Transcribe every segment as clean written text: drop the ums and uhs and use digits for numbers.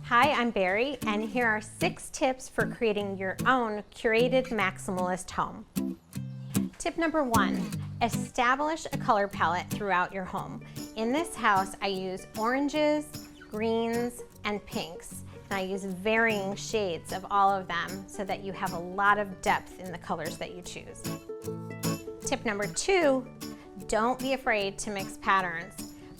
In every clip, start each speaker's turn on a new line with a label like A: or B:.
A: Hi, I'm Bari, and here are 6 tips for creating your own curated maximalist home. Tip number 1, establish a color palette throughout your home. In this house, I use oranges, greens, and pinks, and I use varying shades of all of them so that you have a lot of depth in the colors that you choose. Tip number 2, don't be afraid to mix patterns.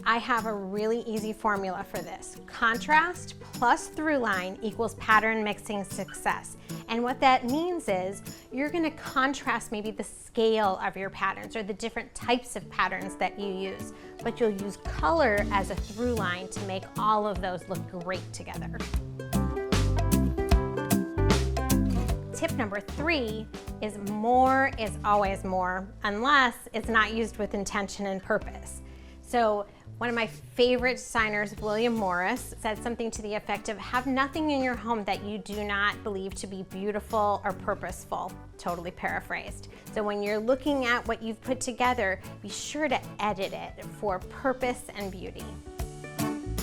A: I have a really easy formula for this. Contrast plus through line equals pattern mixing success. And what that means is you're gonna contrast maybe the scale of your patterns or the different types of patterns that you use, but you'll use color as a through line to make all of those look great together. Tip number 3 is more is always more, unless it's not used with intention and purpose. So one of my favorite designers, William Morris, said something to the effect of, have nothing in your home that you do not believe to be beautiful or purposeful, totally paraphrased. So when you're looking at what you've put together, be sure to edit it for purpose and beauty.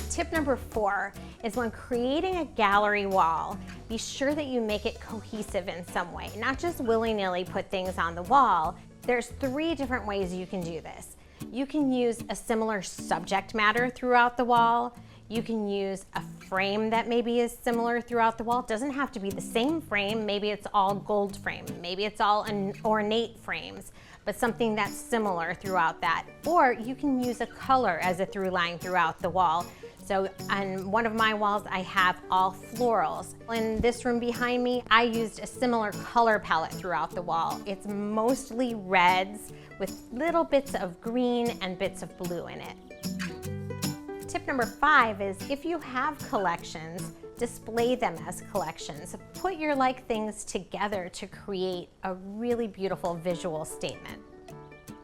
A: Tip number 4 is when creating a gallery wall, be sure that you make it cohesive in some way, not just willy-nilly put things on the wall. There's 3 different ways you can do this. You can use a similar subject matter throughout the wall. You can use a frame that maybe is similar throughout the wall. It doesn't have to be the same frame. Maybe it's all gold frame. Maybe it's all ornate frames, but something that's similar throughout that. Or you can use a color as a through line throughout the wall. So on one of my walls, I have all florals. In this room behind me, I used a similar color palette throughout the wall. It's mostly reds with little bits of green and bits of blue in it. Tip number 5 is if you have collections, display them as collections. Put your like things together to create a really beautiful visual statement.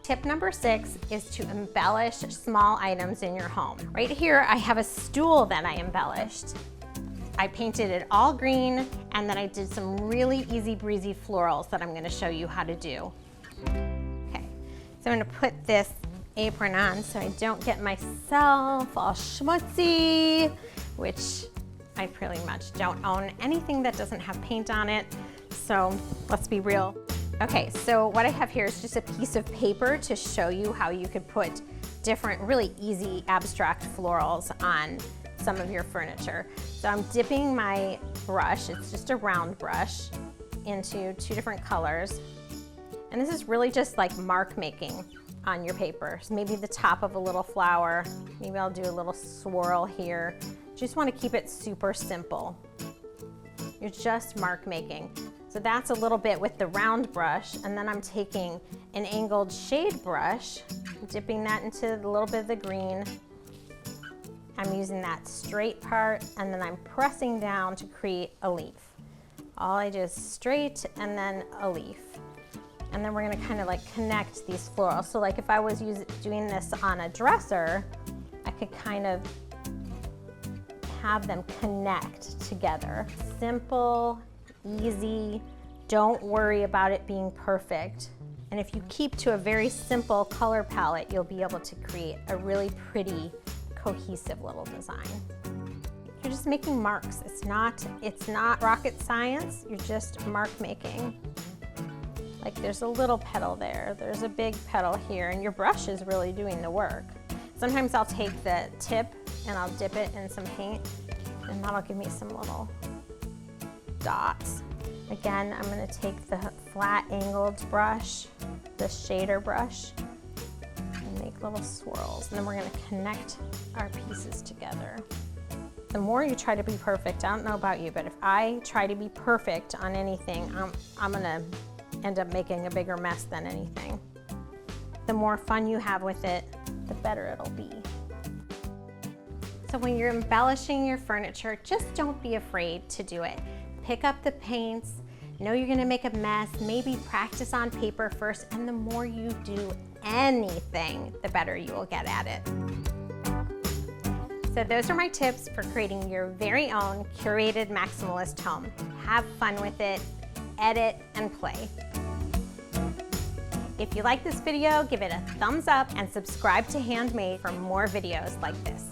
A: Tip number 6 is to embellish small items in your home. Right here, I have a stool that I embellished. I painted it all green, and then I did some really easy breezy florals that I'm gonna show you how to do. Okay, so I'm gonna put this apron on so I don't get myself all schmutzy, which I pretty much don't own anything that doesn't have paint on it, so let's be real. Okay, so what I have here is just a piece of paper to show you how you could put different really easy abstract florals on some of your furniture. So I'm dipping my brush, it's just a round brush, into 2 different colors. And this is really just like mark making on your paper. So maybe the top of a little flower, maybe I'll do a little swirl here. Just want to keep it super simple. You're just mark making. So that's a little bit with the round brush, and then I'm taking an angled shade brush, dipping that into a little bit of the green. I'm using that straight part, and then I'm pressing down to create a leaf. All I do is straight and then a leaf. And then we're gonna kind of like connect these florals. So like if I was doing this on a dresser, I could kind of have them connect together. Simple, easy, don't worry about it being perfect. And if you keep to a very simple color palette, you'll be able to create a really pretty, cohesive little design. You're just making marks. It's not rocket science, you're just mark making. Like there's a little petal there, there's a big petal here, and your brush is really doing the work. Sometimes I'll take the tip and I'll dip it in some paint, and that'll give me some little dots. Again, I'm going to take the flat angled brush, the shader brush, and make little swirls. And then we're going to connect our pieces together. The more you try to be perfect, I don't know about you, but if I try to be perfect on anything, I'm going to end up making a bigger mess than anything. The more fun you have with it, the better it'll be. So when you're embellishing your furniture, just don't be afraid to do it. Pick up the paints, know you're gonna make a mess, maybe practice on paper first, and the more you do anything, the better you will get at it. So those are my tips for creating your very own curated maximalist home. Have fun with it, edit, and play. If you like this video, give it a thumbs up and subscribe to Handmade for more videos like this.